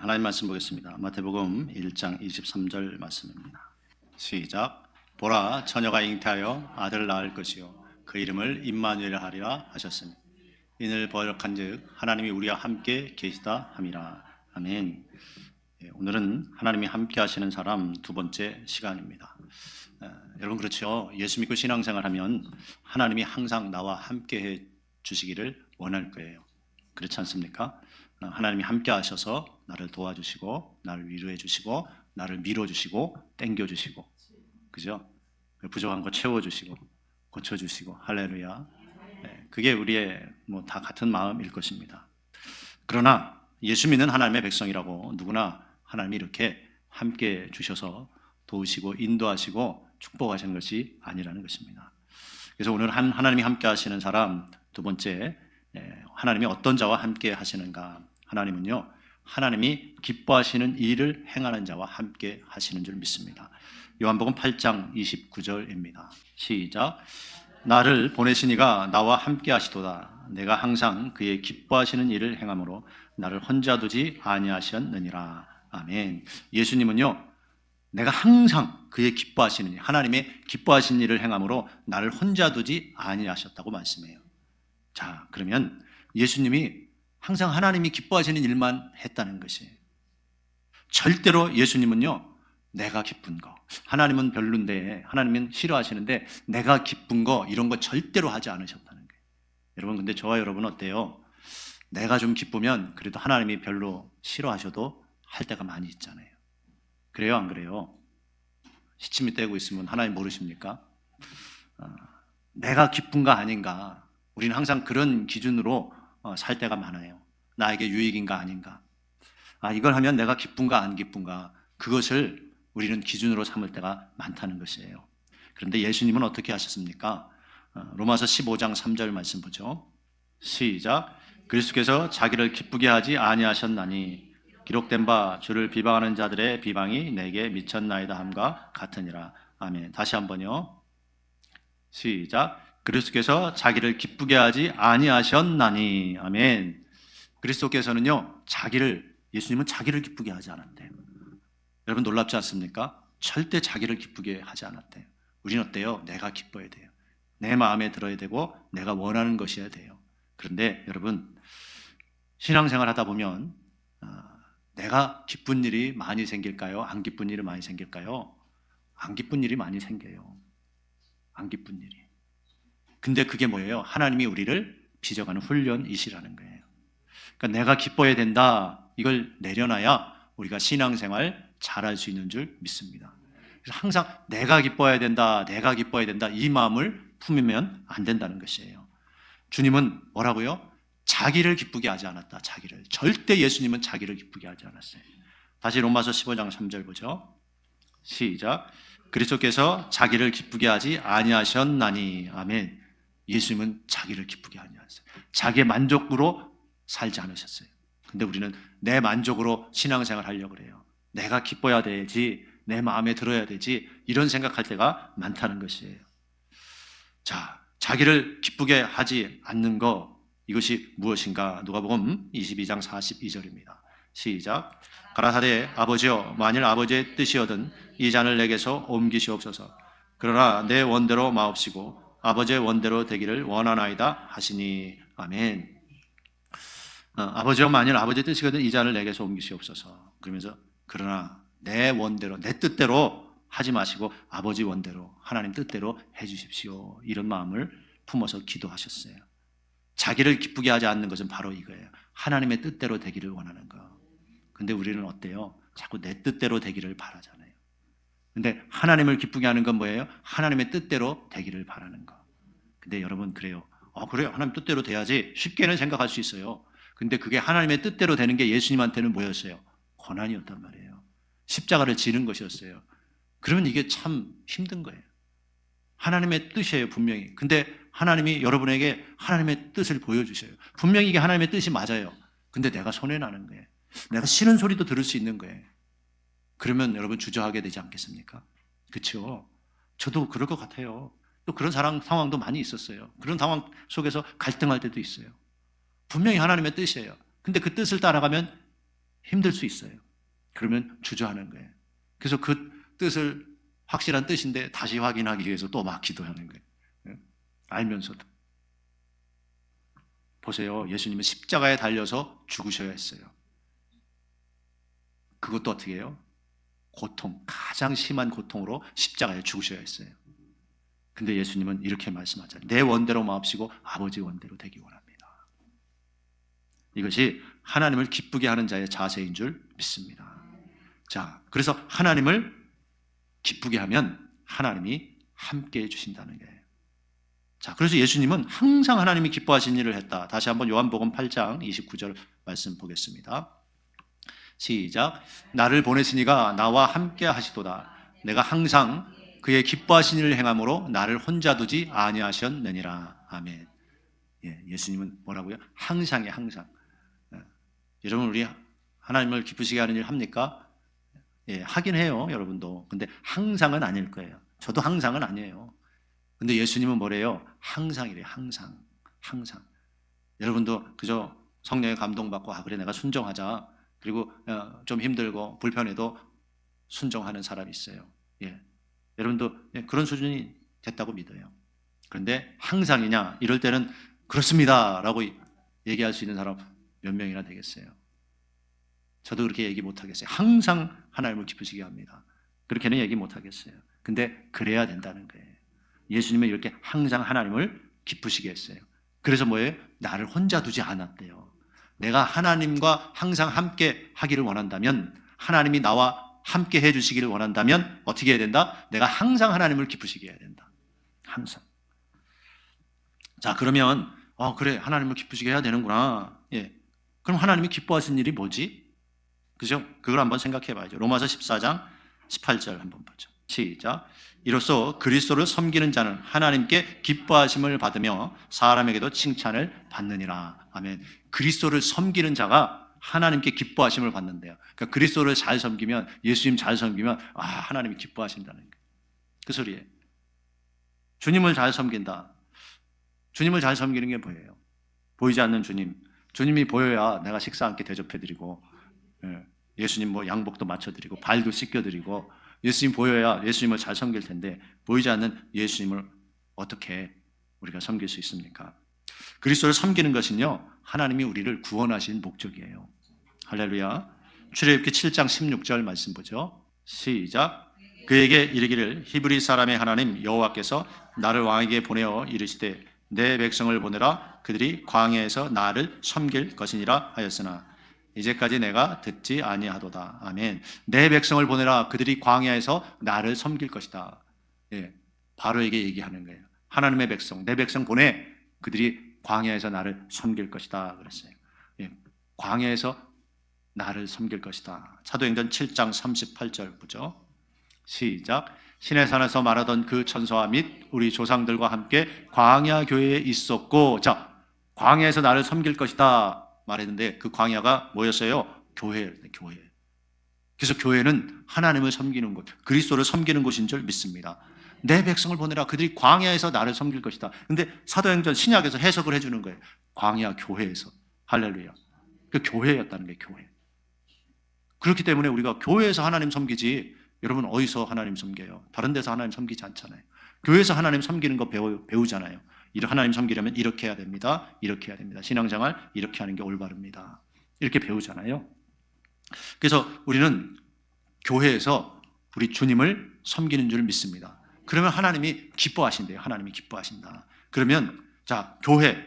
하나님 말씀 보겠습니다. 마태복음 1장 23절 말씀입니다. 시작. 보라, 처녀가 잉태하여 아들을 낳을 것이요 그 이름을 임마누엘 하리라 하셨으니 이는 번역한즉 하나님이 우리와 함께 계시다 함이라. 아멘. 오늘은 하나님이 함께 하시는 사람 두 번째 시간입니다. 여러분 그렇죠? 예수 믿고 신앙생활하면 하나님이 항상 나와 함께 해 주시기를 원할 거예요. 그렇지 않습니까? 하나님이 함께 하셔서 나를 도와주시고 나를 위로해 주시고 나를 밀어주시고 땡겨주시고, 그죠? 부족한 거 채워주시고 고쳐주시고, 할렐루야. 그게 우리의 다 같은 마음일 것입니다. 그러나 예수 믿는 하나님의 백성이라고 누구나 하나님이 이렇게 함께 주셔서 도우시고 인도하시고 축복하시는 것이 아니라는 것입니다. 그래서 오늘 하나님이 함께 하시는 사람 두 번째, 하나님이 어떤 자와 함께 하시는가? 하나님은요, 하나님이 기뻐하시는 일을 행하는 자와 함께 하시는 줄 믿습니다. 요한복음 8장 29절입니다. 시작. 나를 보내신 이가 나와 함께 하시도다. 내가 항상 그의 기뻐하시는 일을 행함으로 나를 혼자 두지 아니하셨느니라. 아멘. 예수님은요, 내가 항상 그의 기뻐하시는 일, 하나님의 기뻐하시는 일을 행함으로 나를 혼자 두지 아니하셨다고 말씀해요. 자, 그러면 예수님이 항상 하나님이 기뻐하시는 일만 했다는 것이에요. 절대로 예수님은요, 내가 기쁜 거, 하나님은 별론데, 하나님은 싫어하시는데 내가 기쁜 거, 이런 거 절대로 하지 않으셨다는 거예요. 여러분, 근데 저와 여러분 어때요? 내가 좀 기쁘면 그래도 하나님이 별로 싫어하셔도 할 때가 많이 있잖아요. 그래요, 안 그래요? 시침이 떼고 있으면 하나님 모르십니까? 내가 기쁜가 아닌가, 우리는 항상 그런 기준으로 살 때가 많아요. 나에게 유익인가 아닌가, 이걸 하면 내가 기쁜가 안 기쁜가, 그것을 우리는 기준으로 삼을 때가 많다는 것이에요. 그런데 예수님은 어떻게 하셨습니까? 로마서 15장 3절 말씀 보죠. 시작. 그리스도께서 자기를 기쁘게 하지 아니하셨나니 기록된 바 주를 비방하는 자들의 비방이 내게 미쳤나이다 함과 같으니라. 아멘. 다시 한번요. 시작. 그리스도께서 자기를 기쁘게 하지 아니하셨나니. 아멘. 그리스도께서는요, 예수님은 자기를 기쁘게 하지 않았대요. 여러분 놀랍지 않습니까? 절대 자기를 기쁘게 하지 않았대요. 우리는 어때요? 내가 기뻐야 돼요. 내 마음에 들어야 되고 내가 원하는 것이어야 돼요. 그런데 여러분, 신앙생활 하다 보면 내가 기쁜 일이 많이 생길까요? 안 기쁜 일이 많이 생길까요? 안 기쁜 일이 많이 생겨요. 안 기쁜 일이. 근데 그게 뭐예요? 하나님이 우리를 빚어가는 훈련이시라는 거예요. 그러니까 내가 기뻐야 된다, 이걸 내려놔야 우리가 신앙생활 잘할 수 있는 줄 믿습니다. 그래서 항상 내가 기뻐야 된다, 내가 기뻐야 된다, 이 마음을 품으면 안 된다는 것이에요. 주님은 뭐라고요? 자기를 기쁘게 하지 않았다. 자기를. 절대 예수님은 자기를 기쁘게 하지 않았어요. 다시 로마서 15장 3절 보죠. 시작. 그리스도께서 자기를 기쁘게 하지 아니하셨나니. 아멘. 예수님은 자기를 기쁘게 하지 않았어요. 자기의 만족으로 살지 않으셨어요. 근데 우리는 내 만족으로 신앙생활 하려고 그래요. 내가 기뻐야 되지, 내 마음에 들어야 되지, 이런 생각할 때가 많다는 것이에요. 자, 자기를 기쁘게 하지 않는 거, 이것이 무엇인가? 누가복음 22장 42절입니다. 시작. 가라사대 아버지여, 만일 아버지의 뜻이거든 이 잔을 내게서 옮기시옵소서. 그러나 내 원대로 마옵시고 아버지의 원대로 되기를 원하나이다 하시니. 아멘. 아버지여, 만일 아버지의 뜻이거든 이 잔을 내게서 옮기시옵소서. 그러면서 그러나 내 원대로, 내 뜻대로 하지 마시고 아버지 원대로, 하나님 뜻대로 해주십시오. 이런 마음을 품어서 기도하셨어요. 자기를 기쁘게 하지 않는 것은 바로 이거예요. 하나님의 뜻대로 되기를 원하는 거. 근데 우리는 어때요? 자꾸 내 뜻대로 되기를 바라잖아요. 근데 하나님을 기쁘게 하는 건 뭐예요? 하나님의 뜻대로 되기를 바라는 거. 근데 여러분 그래요. 그래요. 하나님 뜻대로 돼야지. 쉽게는 생각할 수 있어요. 근데 그게 하나님의 뜻대로 되는 게 예수님한테는 뭐였어요? 고난이었단 말이에요. 십자가를 지는 것이었어요. 그러면 이게 참 힘든 거예요. 하나님의 뜻이에요, 분명히. 근데 하나님이 여러분에게 하나님의 뜻을 보여주셔요. 분명히 이게 하나님의 뜻이 맞아요. 근데 내가 손해나는 거예요. 내가 싫은 소리도 들을 수 있는 거예요. 그러면 여러분 주저하게 되지 않겠습니까? 그렇죠? 저도 그럴 것 같아요. 또 그런 상황도 많이 있었어요. 그런 상황 속에서 갈등할 때도 있어요. 분명히 하나님의 뜻이에요. 근데 그 뜻을 따라가면 힘들 수 있어요. 그러면 주저하는 거예요. 그래서 그 뜻을 확실한 뜻인데 다시 확인하기 위해서 또 막 기도하는 거예요. 알면서도. 보세요. 예수님은 십자가에 달려서 죽으셔야 했어요. 그것도 어떻게 해요? 고통, 가장 심한 고통으로 십자가에 죽으셔야 했어요. 근데 예수님은 이렇게 말씀하잖아요. 내 원대로 마옵시고 아버지 원대로 되기 원합니다. 이것이 하나님을 기쁘게 하는 자의 자세인 줄 믿습니다. 자, 그래서 하나님을 기쁘게 하면 하나님이 함께 해주신다는 거예요. 자, 그래서 예수님은 항상 하나님이 기뻐하신 일을 했다. 다시 한번 요한복음 8장 29절 말씀 보겠습니다. 시작. 나를 보내시니가 나와 함께 하시도다. 내가 항상 그의 기뻐하신 일을 행함으로 나를 혼자 두지 아니하셨느니라. 아멘. 예수님은 뭐라고요? 항상이에요, 항상. 여러분, 우리 하나님을 기쁘시게 하는 일 합니까? 하긴 해요, 여러분도. 근데 항상은 아닐 거예요. 저도 항상은 아니에요. 근데 예수님은 뭐래요? 항상이래요, 항상. 항상. 여러분도 그저 성령의 감동받고, 그래, 내가 순종하자. 그리고 좀 힘들고 불편해도 순종하는 사람이 있어요. 여러분도 그런 수준이 됐다고 믿어요. 그런데 항상이냐? 이럴 때는 그렇습니다 라고 얘기할 수 있는 사람 몇 명이나 되겠어요? 저도 그렇게 얘기 못 하겠어요. 항상 하나님을 기쁘시게 합니다. 그렇게는 얘기 못 하겠어요. 근데 그래야 된다는 거예요. 예수님은 이렇게 항상 하나님을 기쁘시게 했어요. 그래서 뭐예요? 나를 혼자 두지 않았대요. 내가 하나님과 항상 함께 하기를 원한다면, 하나님이 나와 함께 해주시기를 원한다면 어떻게 해야 된다? 내가 항상 하나님을 기쁘시게 해야 된다. 항상. 자, 그러면 그래, 하나님을 기쁘시게 해야 되는구나. 그럼 하나님이 기뻐하신 일이 뭐지? 그죠? 그걸 한번 생각해 봐야죠. 로마서 14장 18절 한번 보죠. 시작. 이로써 그리스도를 섬기는 자는 하나님께 기뻐하심을 받으며 사람에게도 칭찬을 받느니라. 아멘. 그리스도를 섬기는 자가 하나님께 기뻐하심을 받는데요. 그러니까 그리스도를 잘 섬기면, 예수님 잘 섬기면 하나님이 기뻐하신다는 거예요. 그 소리예요. 주님을 잘 섬긴다. 주님을 잘 섬기는 게 뭐예요? 보이지 않는 주님. 주님이 보여야 내가 식사 함께 대접해드리고, 예수님 양복도 맞춰드리고 발도 씻겨드리고, 예수님 보여야 예수님을 잘 섬길 텐데 보이지 않는 예수님을 어떻게 우리가 섬길 수 있습니까? 그리스도를 섬기는 것은요, 하나님이 우리를 구원하신 목적이에요. 할렐루야. 출애굽기 7장 16절 말씀 보죠. 시작. 그에게 이르기를 히브리 사람의 하나님 여호와께서 나를 왕에게 보내어 이르시되 내 백성을 보내라 그들이 광야에서 나를 섬길 것이니라 하였으나 이제까지 내가 듣지 아니하도다. 아멘. 내 백성을 보내라 그들이 광야에서 나를 섬길 것이다. 바로에게 얘기하는 거예요. 하나님의 백성, 내 백성 보내 그들이 광야에서 나를 섬길 것이다 그랬어요. 광야에서 나를 섬길 것이다. 사도행전 7장 38절 보죠. 시작. 신의 산에서 말하던 그 천사와 및 우리 조상들과 함께 광야 교회에 있었고, 자, 광야에서 나를 섬길 것이다 말했는데 그 광야가 뭐였어요? 교회예요. 교회. 그래서 교회는 하나님을 섬기는 곳, 그리스도를 섬기는 곳인 줄 믿습니다. 내 백성을 보내라 그들이 광야에서 나를 섬길 것이다. 근데 사도행전 신약에서 해석을 해주는 거예요. 광야 교회에서. 할렐루야. 그 교회였다는 게 교회. 그렇기 때문에 우리가 교회에서 하나님 섬기지, 여러분 어디서 하나님 섬겨요? 다른 데서 하나님 섬기지 않잖아요. 교회에서 하나님 섬기는 거 배우잖아요. 하나님 섬기려면 이렇게 해야 됩니다. 이렇게 해야 됩니다. 신앙생활 이렇게 하는 게 올바릅니다. 이렇게 배우잖아요. 그래서 우리는 교회에서 우리 주님을 섬기는 줄 믿습니다. 그러면 하나님이 기뻐하신대요. 하나님이 기뻐하신다. 그러면 자, 교회,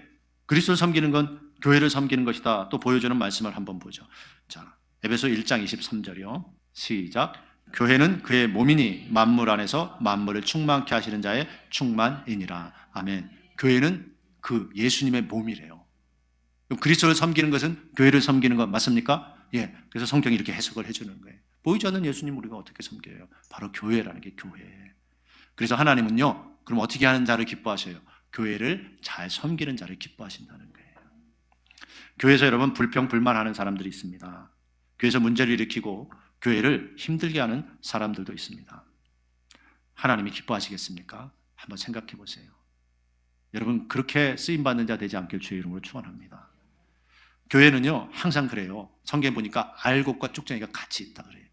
그리스도를 섬기는 건 교회를 섬기는 것이다. 또 보여주는 말씀을 한번 보죠. 자, 에베소 1장 23절이요. 시작. 교회는 그의 몸이니 만물 안에서 만물을 충만케 하시는 자의 충만이니라. 아멘. 교회는 그 예수님의 몸이래요. 그리스도를 섬기는 것은 교회를 섬기는 것 맞습니까? 그래서 성경이 이렇게 해석을 해주는 거예요. 보이지 않는 예수님 우리가 어떻게 섬겨요? 바로 교회라는 게 교회예요. 그래서 하나님은요, 그럼 어떻게 하는 자를 기뻐하셔요? 교회를 잘 섬기는 자를 기뻐하신다는 거예요. 교회에서 여러분 불평 불만하는 사람들이 있습니다. 교회에서 문제를 일으키고 교회를 힘들게 하는 사람들도 있습니다. 하나님이 기뻐하시겠습니까? 한번 생각해 보세요. 여러분 그렇게 쓰임받는 자 되지 않길 주의 이름으로 축원합니다. 교회는요 항상 그래요. 성경에 보니까 알곡과 쭉정이가 같이 있다 그래요.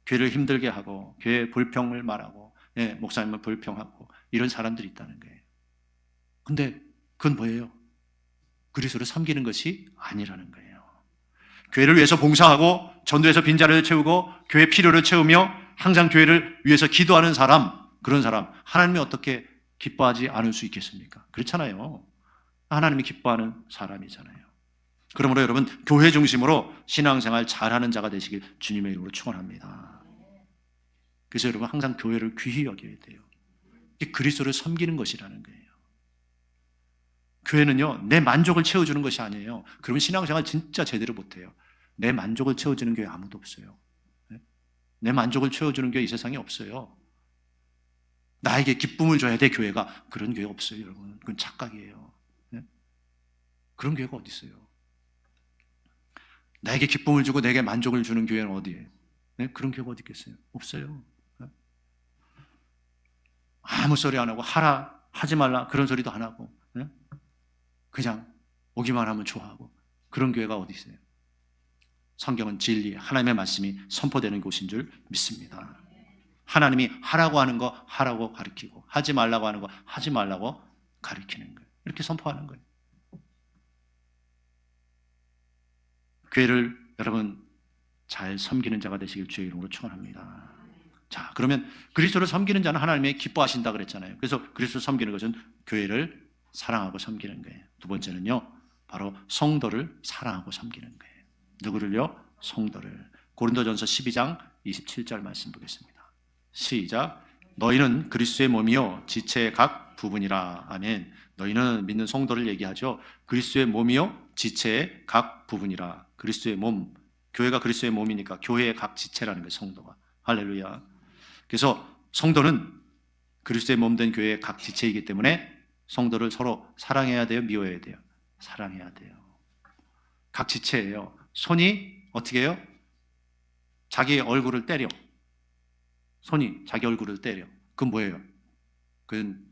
교회를 힘들게 하고 교회 불평을 말하고 목사님을 불평하고 이런 사람들이 있다는 거예요. 근데 그건 뭐예요? 그리스도를 섬기는 것이 아니라는 거예요. 교회를 위해서 봉사하고 전도해서 빈자리를 채우고 교회 필요를 채우며 항상 교회를 위해서 기도하는 사람, 그런 사람 하나님이 어떻게 기뻐하지 않을 수 있겠습니까? 그렇잖아요. 하나님이 기뻐하는 사람이잖아요. 그러므로 여러분 교회 중심으로 신앙생활 잘하는 자가 되시길 주님의 이름으로 축원합니다. 그래서 여러분 항상 교회를 귀히 여겨야 돼요. 이게 그리스도를 섬기는 것이라는 거예요. 교회는요 내 만족을 채워주는 것이 아니에요. 그러면 신앙생활 진짜 제대로 못해요. 내 만족을 채워주는 교회 아무도 없어요. 내 만족을 채워주는 교회 이 세상에 없어요. 나에게 기쁨을 줘야 돼 교회가. 그런 교회 없어요 여러분. 그건 착각이에요. 그런 교회가 어디 있어요? 나에게 기쁨을 주고 내게 만족을 주는 교회는 어디예요? 그런 교회가 어디 있겠어요? 없어요. 아무 소리 안 하고 하라 하지 말라 그런 소리도 안 하고 그냥 오기만 하면 좋아하고 그런 교회가 어디 있어요? 성경은 진리, 하나님의 말씀이 선포되는 곳인 줄 믿습니다. 하나님이 하라고 하는 거 하라고 가르치고 하지 말라고 하는 거 하지 말라고 가르치는 거예요. 이렇게 선포하는 거예요. 교회를 여러분 잘 섬기는 자가 되시길 주의 이름으로 축원합니다. 자, 그러면 그리스도를 섬기는 자는 하나님이 기뻐하신다 그랬잖아요. 그래서 그리스도를 섬기는 것은 교회를 사랑하고 섬기는 거예요. 두 번째는요, 바로 성도를 사랑하고 섬기는 거예요. 누구를요? 성도를. 고린도전서 12장 27절 말씀 보겠습니다. 시작. 너희는 그리스도의 몸이요 지체의 각 부분이라. 아멘. 너희는 믿는 성도를 얘기하죠. 그리스도의 몸이요 지체의 각 부분이라. 그리스도의 몸, 교회가 그리스도의 몸이니까 교회의 각 지체라는 거예요. 성도가. 할렐루야. 그래서 성도는 그리스도의 몸된 교회의 각 지체이기 때문에 성도를 서로 사랑해야 돼요? 미워해야 돼요? 사랑해야 돼요. 각 지체예요. 손이 어떻게 해요? 자기 얼굴을 때려. 손이 자기 얼굴을 때려. 그건 뭐예요? 그건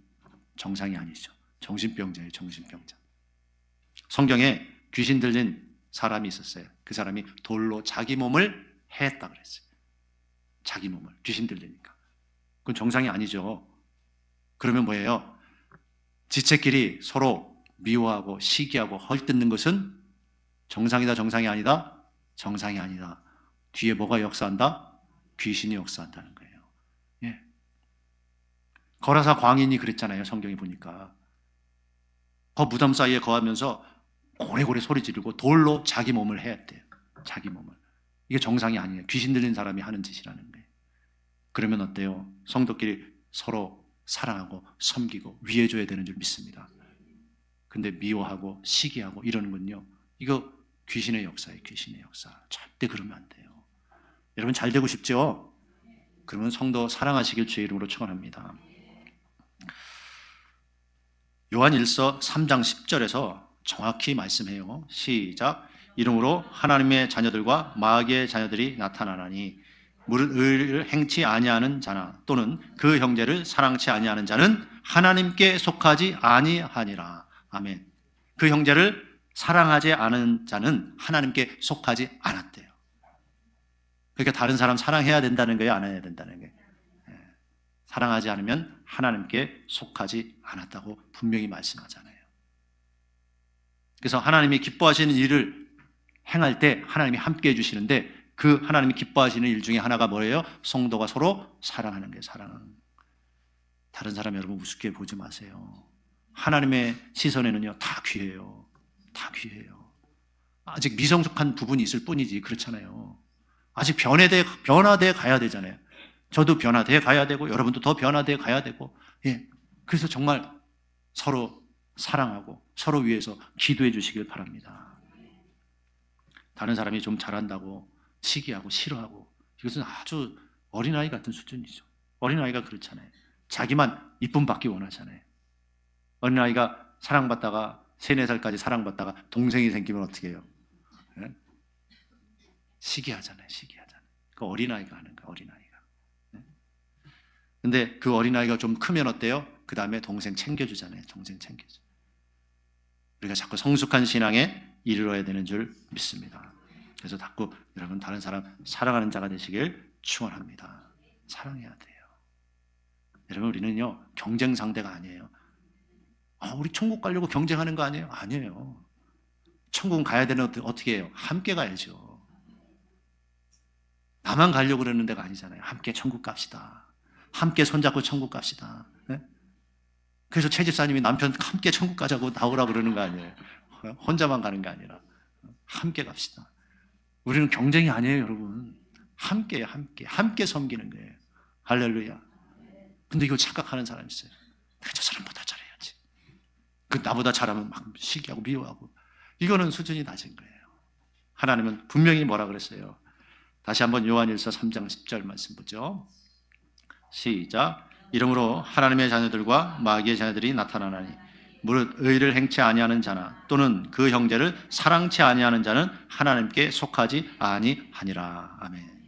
정상이 아니죠. 정신병자예요. 정신병자. 성경에 귀신 들린 사람이 있었어요. 그 사람이 돌로 자기 몸을 했다 그랬어요. 자기 몸을. 귀신 들리니까. 그건 정상이 아니죠. 그러면 뭐예요? 지체끼리 서로 미워하고 시기하고 헐뜯는 것은 정상이다, 정상이 아니다? 정상이 아니다. 뒤에 뭐가 역사한다? 귀신이 역사한다는 거예요. 예. 거라사 광인이 그랬잖아요. 성경에 보니까. 그 무덤 사이에 거하면서 고래고래 소리 지르고 돌로 자기 몸을 했대요. 자기 몸을. 이게 정상이 아니에요. 귀신 들린 사람이 하는 짓이라는 거예요. 그러면 어때요? 성도끼리 서로 사랑하고 섬기고 위해줘야 되는 줄 믿습니다. 근데 미워하고 시기하고 이러는 건요, 이거 귀신의 역사예요. 귀신의 역사. 절대 그러면 안 돼요. 여러분 잘 되고 싶죠? 그러면 성도 사랑하시길 주의 이름으로 축원합니다. 요한일서 3장 10절에서 정확히 말씀해요. 시작. 이름으로 하나님의 자녀들과 마귀의 자녀들이 나타나나니 무릇 의를 행치 아니하는 자나 또는 그 형제를 사랑치 아니하는 자는 하나님께 속하지 아니하니라. 아멘. 그 형제를 사랑하지 않은 자는 하나님께 속하지 않았대요. 그러니까 다른 사람 사랑해야 된다는 거예요? 안 해야 된다는 거예요? 사랑하지 않으면 하나님께 속하지 않았다고 분명히 말씀하잖아요. 그래서 하나님이 기뻐하시는 일을 행할 때 하나님이 함께 해주시는데 그 하나님이 기뻐하시는 일 중에 하나가 뭐예요? 성도가 서로 사랑하는 게 사랑하는. 다른 사람 여러분 우습게 보지 마세요. 하나님의 시선에는요 다 귀해요. 다 귀해요. 아직 미성숙한 부분이 있을 뿐이지 그렇잖아요. 아직 변화돼 가야 되잖아요. 저도 변화돼 가야 되고 여러분도 더 변화돼 가야 되고. 예. 그래서 정말 서로 사랑하고 서로 위해서 기도해 주시길 바랍니다. 다른 사람이 좀 잘한다고 시기하고 싫어하고 이것은 아주 어린아이 같은 수준이죠. 어린아이가 그렇잖아요. 자기만 이쁨 받기 원하잖아요. 어린아이가 사랑받다가 3, 4살까지 사랑받다가 동생이 생기면 어떻게 해요? 네? 시기하잖아요. 시기하잖아요. 그 어린아이가 하는 거예요. 어린아이가. 네? 근데 그 어린아이가 좀 크면 어때요? 그 다음에 동생 챙겨주잖아요. 동생 챙겨줘. 우리가 자꾸 성숙한 신앙에 이르러야 되는 줄 믿습니다. 그래서 자꾸 여러분 다른 사람 사랑하는 자가 되시길 축원합니다. 사랑해야 돼요. 여러분 우리는요 경쟁 상대가 아니에요. 우리 천국 가려고 경쟁하는 거 아니에요? 아니에요. 천국은 가야 되는데 어떻게 해요? 함께 가야죠. 나만 가려고 그러는 데가 아니잖아요. 함께 천국 갑시다. 함께 손잡고 천국 갑시다. 네? 그래서 최 집사님이 남편 함께 천국 가자고 나오라 그러는 거 아니에요. 혼자만 가는 게 아니라 함께 갑시다. 우리는 경쟁이 아니에요, 여러분. 함께 섬기는 거예요. 할렐루야. 근데 이걸 착각하는 사람이 있어요. 내가 저 사람보다 잘해야지. 그 나보다 잘하면 막 시기하고 미워하고. 이거는 수준이 낮은 거예요. 하나님은 분명히 뭐라 그랬어요? 다시 한번 요한일서 3장 10절 말씀 보죠. 시작. 이러므로 하나님의 자녀들과 마귀의 자녀들이 나타나나니 무릇 의를 행치 아니하는 자나 또는 그 형제를 사랑치 아니하는 자는 하나님께 속하지 아니하니라. 아멘.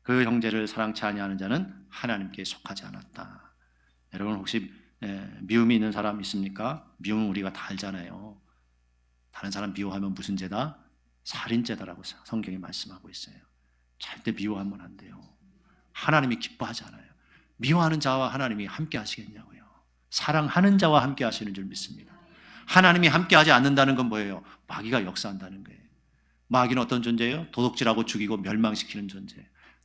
그 형제를 사랑치 아니하는 자는 하나님께 속하지 않았다. 여러분 혹시 미움이 있는 사람 있습니까? 미움은 우리가 다 알잖아요. 다른 사람 미워하면 무슨 죄다? 살인죄다라고 성경이 말씀하고 있어요. 절대 미워하면 안 돼요. 하나님이 기뻐하지 않아요. 미워하는 자와 하나님이 함께 하시겠냐고요. 사랑하는 자와 함께 하시는 줄 믿습니다. 하나님이 함께 하지 않는다는 건 뭐예요? 마귀가 역사한다는 거예요. 마귀는 어떤 존재예요? 도둑질하고 죽이고 멸망시키는 존재.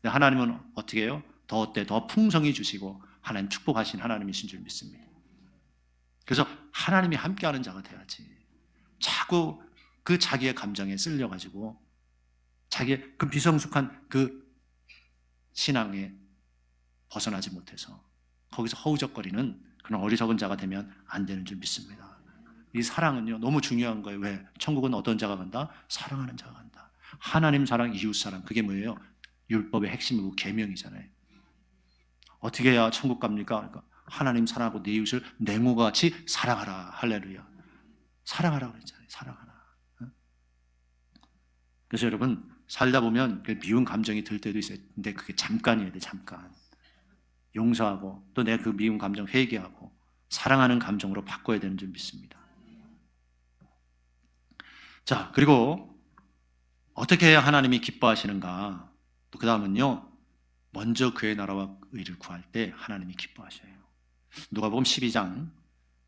근데 하나님은 어떻게 해요? 더 풍성히 주시고 하나님 축복하신 하나님이신 줄 믿습니다. 그래서 하나님이 함께하는 자가 돼야지. 자꾸 그 자기의 감정에 쓸려가지고 자기의 그 비성숙한 그 신앙에 벗어나지 못해서 거기서 허우적거리는 그런 어리석은 자가 되면 안 되는 줄 믿습니다. 이 사랑은요 너무 중요한 거예요. 왜? 천국은 어떤 자가 간다? 사랑하는 자가 간다. 하나님 사랑, 이웃 사랑. 그게 뭐예요? 율법의 핵심이고 계명이잖아요. 어떻게 해야 천국 갑니까? 그러니까 하나님 사랑하고 내 이웃을 냉호가 같이 사랑하라. 할렐루야. 사랑하라 그랬잖아요. 사랑하라. 그래서 여러분 살다 보면 미운 감정이 들 때도 있어요. 근데 그게 잠깐이어야 돼. 잠깐. 용서하고 또 내가 그 미운 감정 회개하고 사랑하는 감정으로 바꿔야 되는 줄 믿습니다. 자, 그리고 어떻게 해야 하나님이 기뻐하시는가? 또 그 다음은요, 먼저 그의 나라와 의를 구할 때 하나님이 기뻐하셔요. 누가복음 12장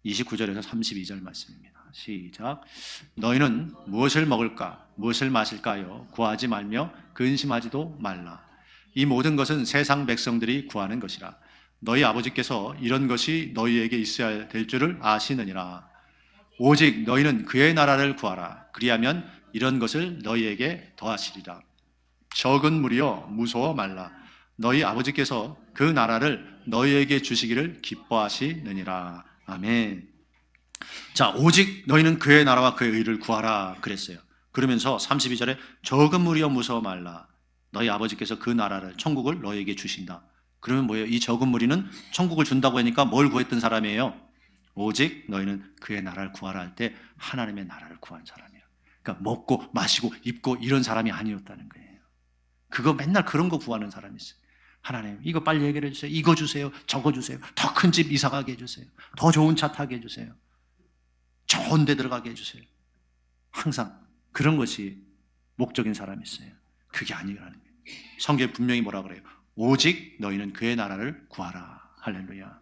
29절에서 32절 말씀입니다. 시작. 너희는 무엇을 먹을까, 무엇을 마실까요? 구하지 말며 근심하지도 말라. 이 모든 것은 세상 백성들이 구하는 것이라. 너희 아버지께서 이런 것이 너희에게 있어야 될 줄을 아시느니라. 오직 너희는 그의 나라를 구하라. 그리하면 이런 것을 너희에게 더하시리라. 적은 무리여 무서워 말라. 너희 아버지께서 그 나라를 너희에게 주시기를 기뻐하시느니라. 아멘. 자, 오직 너희는 그의 나라와 그의 의를 구하라 그랬어요. 그러면서 32절에 적은 무리여 무서워 말라. 너희 아버지께서 그 나라를, 천국을 너희에게 주신다. 그러면 뭐예요? 이 적은 무리는 천국을 준다고 하니까 뭘 구했던 사람이에요? 오직 너희는 그의 나라를 구하라 할 때 하나님의 나라를 구한 사람이에요. 그러니까 먹고 마시고 입고 이런 사람이 아니었다는 거예요. 그거 맨날 그런 거 구하는 사람이 있어요. 하나님 이거 빨리 해결해 주세요. 이거 주세요. 저거 주세요. 더 큰 집 이사 가게 해주세요. 더 좋은 차 타게 해주세요. 좋은 데 들어가게 해주세요. 항상 그런 것이 목적인 사람이 있어요. 그게 아니라는 거예요. 성경에 분명히 뭐라 그래요? 오직 너희는 그의 나라를 구하라. 할렐루야.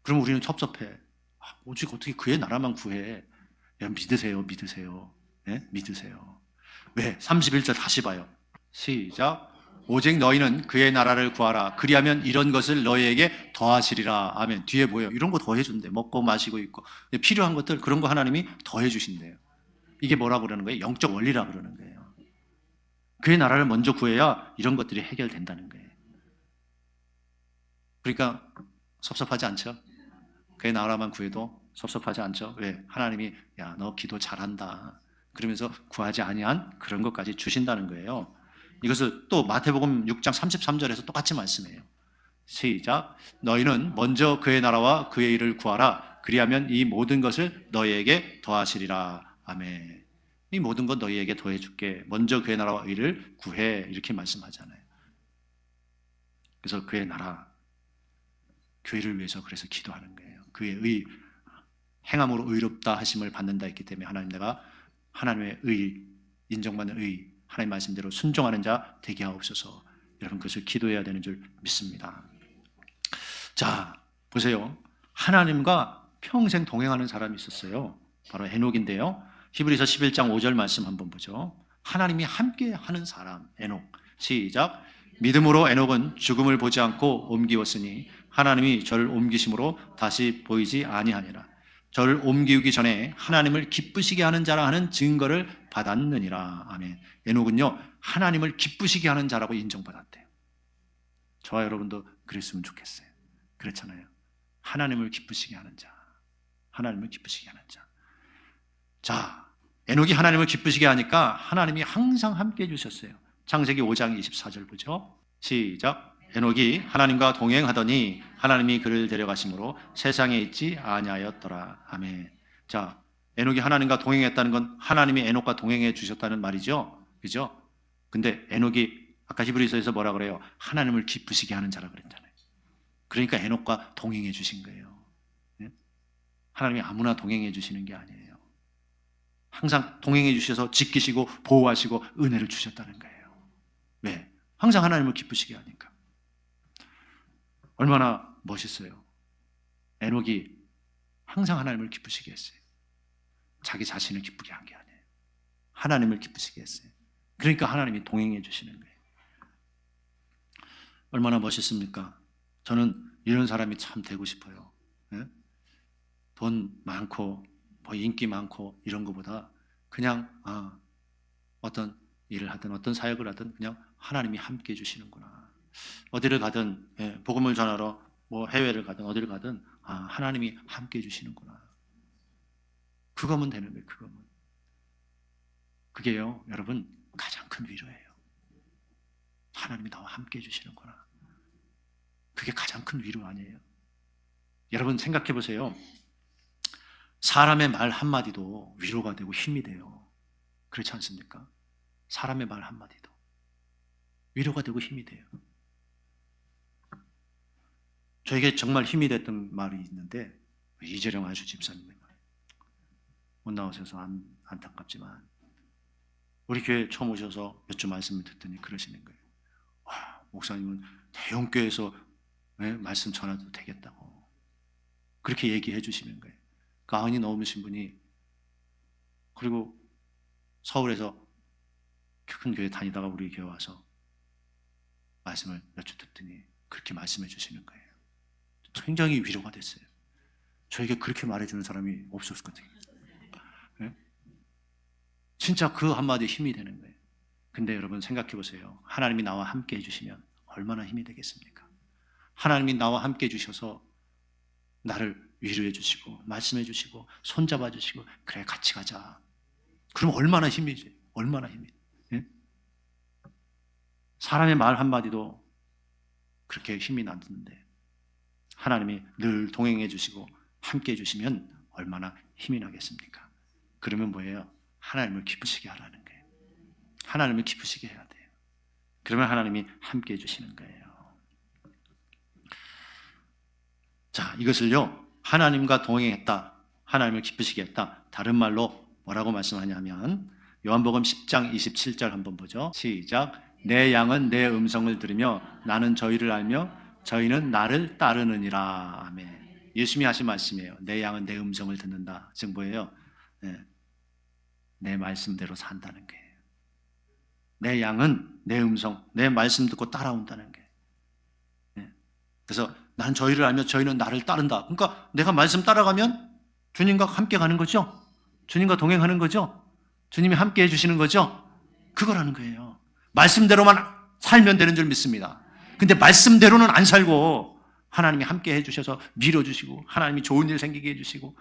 그럼 우리는 섭섭해. 오직 어떻게 그의 나라만 구해? 야, 믿으세요. 네? 믿으세요. 왜? 31절 다시 봐요. 시작. 오직 너희는 그의 나라를 구하라. 그리하면 이런 것을 너희에게 더하시리라. 아멘. 뒤에 뭐예요? 이런 거 더해준대. 먹고 마시고 있고 필요한 것들 그런 거 하나님이 더해주신대요. 이게 뭐라고 그러는 거예요? 영적 원리라고 그러는 거예요. 그의 나라를 먼저 구해야 이런 것들이 해결된다는 거예요. 그러니까 섭섭하지 않죠? 그의 나라만 구해도 섭섭하지 않죠? 왜? 하나님이 야, 너 기도 잘한다. 그러면서 구하지 아니한 그런 것까지 주신다는 거예요. 이것을 또 마태복음 6장 33절에서 똑같이 말씀해요. 시작. 너희는 먼저 그의 나라와 그의 일을 구하라. 그리하면 이 모든 것을 너희에게 더하시리라. 아멘. 이 모든 것 너희에게 더해줄게. 먼저 그의 나라와 의를 구해. 이렇게 말씀하잖아요. 그래서 그의 나라, 교회를 위해서 그래서 기도하는 거예요. 그의 의, 행함으로 의롭다 하심을 받는다 했기 때문에 하나님, 내가 하나님의 의, 인정받는 의, 하나님 말씀대로 순종하는 자 되게 하옵소서. 여러분, 그것을 기도해야 되는 줄 믿습니다. 자, 보세요. 하나님과 평생 동행하는 사람이 있었어요. 바로 에녹인데요. 히브리서 11장 5절 말씀 한번 보죠. 하나님이 함께 하는 사람, 에녹. 시작. 믿음으로 에녹은 죽음을 보지 않고 옮기었으니 하나님이 저를 옮기심으로 다시 보이지 아니하니라. 저를 옮기기 전에 하나님을 기쁘시게 하는 자라 하는 증거를 받았느니라. 아멘. 에녹은요, 하나님을 기쁘시게 하는 자라고 인정받았대요. 저와 여러분도 그랬으면 좋겠어요. 그렇잖아요. 하나님을 기쁘시게 하는 자. 하나님을 기쁘시게 하는 자. 자, 에녹이 하나님을 기쁘시게 하니까 하나님이 항상 함께 해주셨어요. 창세기 5장 24절 보죠. 시작. 에녹이 하나님과 동행하더니 하나님이 그를 데려가심으로 세상에 있지 아니하였더라. 아멘. 자, 에녹이 하나님과 동행했다는 건 하나님이 에녹과 동행해 주셨다는 말이죠. 그죠? 근데 에녹이 아까 히브리서에서 뭐라 그래요? 하나님을 기쁘시게 하는 자라 그랬잖아요. 그러니까 에녹과 동행해 주신 거예요. 하나님이 아무나 동행해 주시는 게 아니에요. 항상 동행해 주셔서 지키시고 보호하시고 은혜를 주셨다는 거예요. 왜? 항상 하나님을 기쁘시게 하니까. 얼마나 멋있어요. 에녹이 항상 하나님을 기쁘시게 했어요. 자기 자신을 기쁘게 한 게 아니에요. 하나님을 기쁘시게 했어요. 그러니까 하나님이 동행해 주시는 거예요. 얼마나 멋있습니까? 저는 이런 사람이 참 되고 싶어요. 돈 많고 뭐 인기 많고 이런 것보다 그냥 어떤 일을 하든 어떤 사역을 하든 그냥 하나님이 함께 해주시는구나. 어디를 가든 복음을 전하러 뭐 해외를 가든 어디를 가든 하나님이 함께 해주시는구나. 그거면 되는 거예요. 그거면. 그게요, 여러분, 가장 큰 위로예요. 하나님이 나와 함께 해주시는구나. 그게 가장 큰 위로 아니에요? 여러분 생각해 보세요. 사람의 말 한마디도 위로가 되고 힘이 돼요. 그렇지 않습니까? 사람의 말 한마디도 위로가 되고 힘이 돼요. 저에게 정말 힘이 됐던 말이 있는데, 이재령 아주 집사님의 말. 못 나오셔서 안타깝지만 우리 교회 처음 오셔서 몇 주 말씀을 듣더니 그러시는 거예요. 와, 목사님은 대형교회에서 말씀 전해도 되겠다고 그렇게 얘기해 주시는 거예요. 가은이 넘으신 분이, 그리고 서울에서 큰 교회 다니다가 우리 교회 와서 말씀을 몇 주 듣더니 그렇게 말씀해 주시는 거예요. 굉장히 위로가 됐어요. 저에게 그렇게 말해주는 사람이 없었을 것 같아요. 네? 진짜 그 한마디에 힘이 되는 거예요. 근데 여러분 생각해 보세요. 하나님이 나와 함께 해주시면 얼마나 힘이 되겠습니까? 하나님이 나와 함께 해주셔서 나를 위로해 주시고 말씀해 주시고 손잡아 주시고, 그래 같이 가자. 그럼 얼마나 힘이지? 얼마나 힘이. 예? 사람의 말 한마디도 그렇게 힘이 났는데 하나님이 늘 동행해 주시고 함께 해 주시면 얼마나 힘이 나겠습니까? 그러면 뭐예요? 하나님을 기쁘시게 하라는 거예요. 하나님을 기쁘시게 해야 돼요. 그러면 하나님이 함께 해 주시는 거예요. 자, 이것을요, 하나님과 동행했다, 하나님을 기쁘시게 했다, 다른 말로 뭐라고 말씀하냐면 요한복음 10장 27절 한번 보죠. 시작. 내 양은 내 음성을 들으며 나는 저희를 알며 저희는 나를 따르느니라. 아멘. 예수님이 하신 말씀이에요. 내 양은 내 음성을 듣는다. 즉 뭐예요? 내 말씀대로 산다는 거예요. 내 양은 내 음성, 내 말씀 듣고 따라온다는 거예요. 그래서 난 저희를 알며 저희는 나를 따른다. 그러니까 내가 말씀 따라가면 주님과 함께 가는 거죠. 주님과 동행하는 거죠. 주님이 함께 해주시는 거죠. 그거라는 거예요. 말씀대로만 살면 되는 줄 믿습니다. 근데 말씀대로는 안 살고 하나님이 함께 해주셔서 밀어주시고 하나님이 좋은 일 생기게 해주시고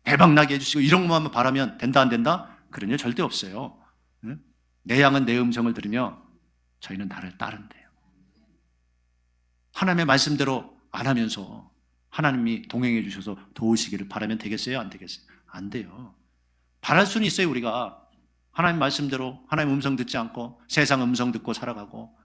대박 나게 해주시고 이런 것만 바라면 된다 안 된다? 그런 일 절대 없어요. 내 양은 내 음성을 들으며 저희는 나를 따른대요. 하나님의 말씀대로 안 하면서 하나님이 동행해 주셔서 도우시기를 바라면 되겠어요? 안 되겠어요? 안 돼요. 바랄 수는 있어요. 우리가 하나님 말씀대로 하나님 음성 듣지 않고 세상 음성 듣고 살아가고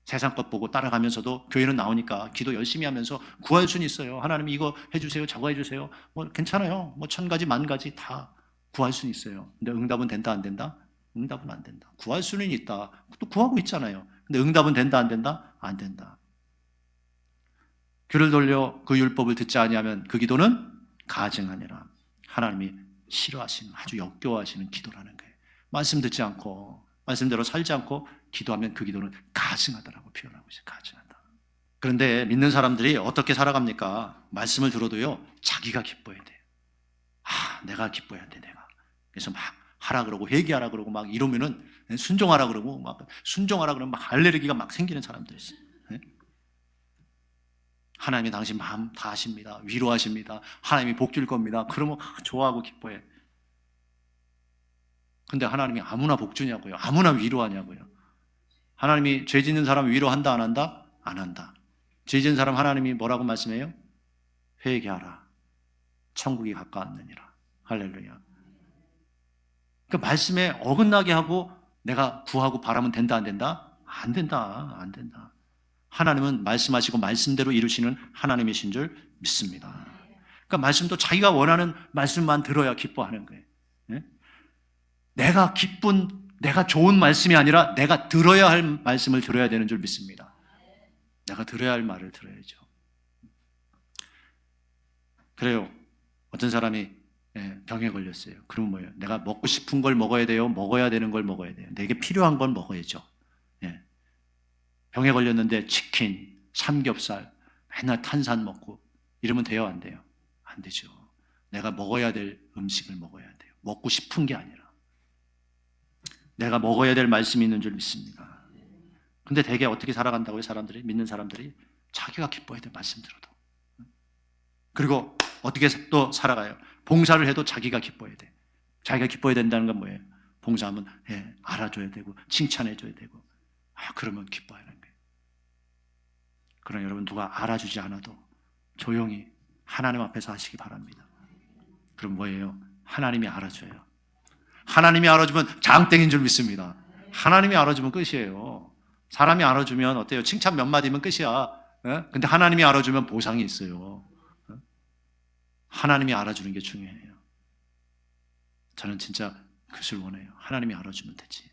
세상 것 보고 따라가면서도 교회는 나오니까 기도 열심히 하면서 구할 수는 있어요. 하나님 이거 해주세요, 저거 해주세요. 뭐 괜찮아요. 뭐 1000가지, 10,000가지 다 구할 수는 있어요. 근데 응답은 된다, 안 된다? 응답은 안 된다. 구할 수는 있다. 또 구하고 있잖아요. 근데 응답은 된다, 안 된다? 안 된다. 귀를 돌려 그 율법을 듣지 아니하면 그 기도는 가증하니라. 하나님이 싫어하시는, 아주 역겨워하시는 기도라는 거예요. 말씀 듣지 않고 말씀대로 살지 않고 기도하면 그 기도는 가증하다라고 표현하고 있어요. 가증하다. 그런데 믿는 사람들이 어떻게 살아갑니까? 말씀을 들어도요, 자기가 기뻐야 돼요. 내가 기뻐야 돼, 내가. 그래서 막 하라 그러고 회개하라 그러고 막 이러면은 순종하라 그러고 막 순종하라 그러면 막 알레르기가 막 생기는 사람들이 있어요. 하나님이 당신 마음 다 아십니다. 위로하십니다. 하나님이 복 줄 겁니다. 그러면 좋아하고 기뻐해. 근데 하나님이 아무나 복 주냐고요? 아무나 위로하냐고요? 하나님이 죄 짓는 사람 위로한다, 안 한다? 안 한다. 죄 짓는 사람 하나님이 뭐라고 말씀해요? 회개하라. 천국이 가까웠느니라. 할렐루야. 그 말씀에 어긋나게 하고 내가 구하고 바라면 된다, 안 된다? 안 된다, 안 된다. 하나님은 말씀하시고 말씀대로 이루시는 하나님이신 줄 믿습니다. 그러니까 말씀도 자기가 원하는 말씀만 들어야 기뻐하는 거예요. 네? 내가 좋은 말씀이 아니라 내가 들어야 할 말씀을 들어야 되는 줄 믿습니다. 내가 들어야 할 말을 들어야죠. 그래요. 어떤 사람이 병에 걸렸어요. 그러면 뭐예요? 내가 먹고 싶은 걸 먹어야 돼요? 먹어야 되는 걸 먹어야 돼요? 내게 필요한 걸 먹어야죠. 병에 걸렸는데 치킨, 삼겹살, 맨날 탄산 먹고 이러면 돼요, 안 돼요? 안 되죠. 내가 먹어야 될 음식을 먹어야 돼요. 먹고 싶은 게 아니라 내가 먹어야 될 말씀이 있는 줄 믿습니다. 근데 대개 어떻게 살아간다고요? 사람들이, 믿는 사람들이 자기가 기뻐야 돼, 말씀 들어도. 그리고 어떻게 또 살아가요? 봉사를 해도 자기가 기뻐야 돼. 자기가 기뻐야 된다는 건 뭐예요? 봉사하면 알아줘야 되고 칭찬해줘야 되고 그러면 기뻐하는 거예요. 그러나 여러분, 누가 알아주지 않아도 조용히 하나님 앞에서 하시기 바랍니다. 그럼 뭐예요? 하나님이 알아줘요. 하나님이 알아주면 장땡인 줄 믿습니다. 하나님이 알아주면 끝이에요. 사람이 알아주면 어때요? 칭찬 몇 마디면 끝이야. 근데 하나님이 알아주면 보상이 있어요. 하나님이 알아주는 게 중요해요. 저는 진짜 그것을 원해요. 하나님이 알아주면 되지.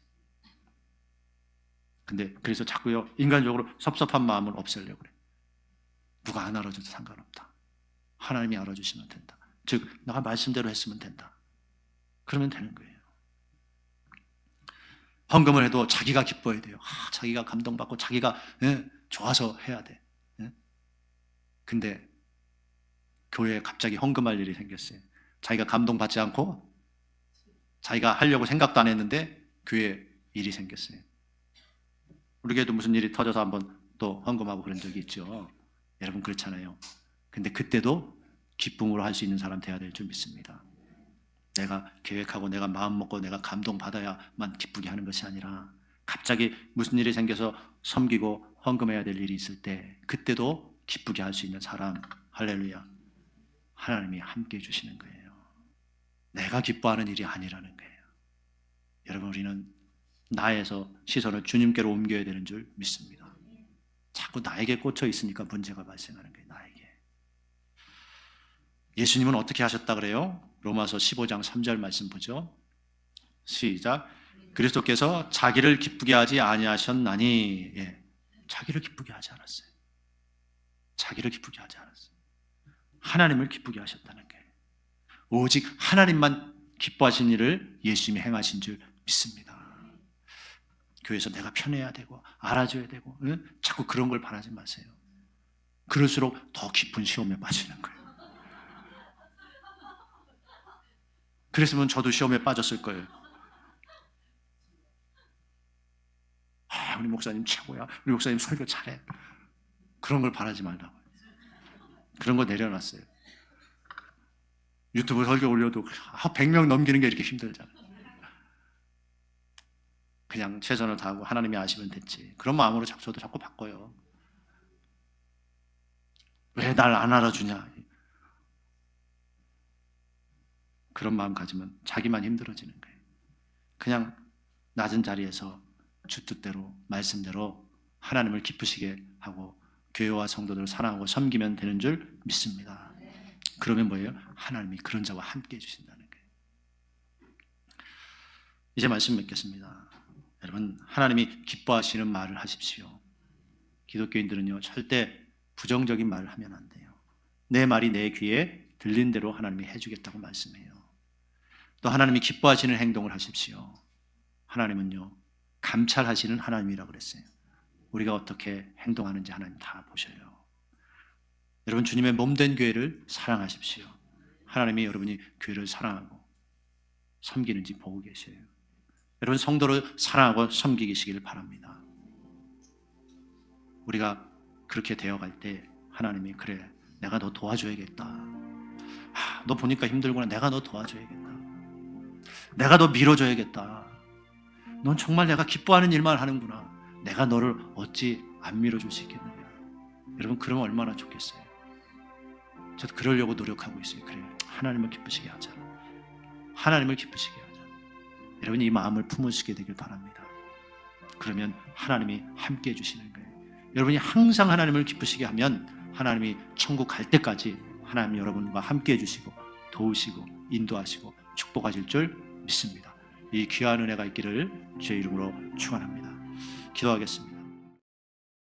근데 그래서 자꾸요, 인간적으로 섭섭한 마음을 없애려고 그래요. 누가 안 알아줘도 상관없다. 하나님이 알아주시면 된다. 즉 내가 말씀대로 했으면 된다. 그러면 되는 거예요. 헌금을 해도 자기가 기뻐야 돼요. 자기가 감동받고 자기가 좋아서 해야 돼. 근데 교회에 갑자기 헌금할 일이 생겼어요. 자기가 감동받지 않고 자기가 하려고 생각도 안 했는데 교회에 일이 생겼어요. 우리 교회도 무슨 일이 터져서 한번 또 헌금하고 그런 적이 있죠. 여러분 그렇잖아요. 근데 그때도 기쁨으로 할 수 있는 사람 돼야 될 줄 믿습니다. 내가 계획하고 내가 마음먹고 내가 감동받아야만 기쁘게 하는 것이 아니라 갑자기 무슨 일이 생겨서 섬기고 헌금해야 될 일이 있을 때 그때도 기쁘게 할 수 있는 사람, 할렐루야, 하나님이 함께 해주시는 거예요. 내가 기뻐하는 일이 아니라는 거예요. 여러분, 우리는 나에서 시선을 주님께로 옮겨야 되는 줄 믿습니다. 자꾸 나에게 꽂혀 있으니까 문제가 발생하는 거예요. 나에게. 예수님은 어떻게 하셨다 그래요? 로마서 15장 3절 말씀 보죠. 시작. 그리스도께서 자기를 기쁘게 하지 아니하셨나니. 자기를 기쁘게 하지 않았어요. 자기를 기쁘게 하지 않았어요. 하나님을 기쁘게 하셨다는 거예요. 오직 하나님만 기뻐하신 일을 예수님이 행하신 줄 믿습니다. 교회에서 내가 편해야 되고 알아줘야 되고 자꾸 그런 걸 바라지 마세요. 그럴수록 더 깊은 시험에 빠지는 거예요. 그랬으면 저도 시험에 빠졌을 거예요. 우리 목사님 최고야. 우리 목사님 설교 잘해. 그런 걸 바라지 말라고. 그런 거 내려놨어요. 유튜브 설교 올려도 100명 넘기는 게 이렇게 힘들잖아요. 그냥 최선을 다하고 하나님이 아시면 됐지. 그런 마음으로 저도 자꾸 바꿔요. 왜 날 안 알아주냐. 그런 마음 가지면 자기만 힘들어지는 거예요. 그냥 낮은 자리에서 주 뜻대로 말씀대로 하나님을 기쁘시게 하고 교회와 성도들을 사랑하고 섬기면 되는 줄 믿습니다. 그러면 뭐예요? 하나님이 그런 자와 함께 해주신다는 거예요. 이제 말씀 맺겠습니다. 여러분, 하나님이 기뻐하시는 말을 하십시오. 기독교인들은요, 절대 부정적인 말을 하면 안 돼요. 내 말이 내 귀에 들린 대로 하나님이 해주겠다고 말씀해요. 또 하나님이 기뻐하시는 행동을 하십시오. 하나님은요, 감찰하시는 하나님이라고 그랬어요. 우리가 어떻게 행동하는지 하나님 다 보셔요. 여러분, 주님의 몸된 교회를 사랑하십시오. 하나님이 여러분이 교회를 사랑하고 섬기는지 보고 계셔요. 여러분, 성도를 사랑하고 섬기시기를 바랍니다. 우리가 그렇게 되어갈 때 하나님이 그래, 내가 너 도와줘야겠다. 너 보니까 힘들구나. 내가 너 도와줘야겠다. 내가 너 밀어줘야겠다. 넌 정말 내가 기뻐하는 일만 하는구나. 내가 너를 어찌 안 밀어줄 수 있겠느냐. 여러분, 그러면 얼마나 좋겠어요. 저도 그러려고 노력하고 있어요. 그래, 하나님을 기쁘시게 하자. 하나님을 기쁘시게 하자. 여러분이 이 마음을 품으시게 되길 바랍니다. 그러면 하나님이 함께 해주시는 거예요. 여러분이 항상 하나님을 기쁘시게 하면 하나님이 천국 갈 때까지 하나님 여러분과 함께 해주시고 도우시고 인도하시고 축복하실 줄 믿습니다. 이 귀한 은혜가 있기를 주의 이름으로 축원합니다. 기도하겠습니다.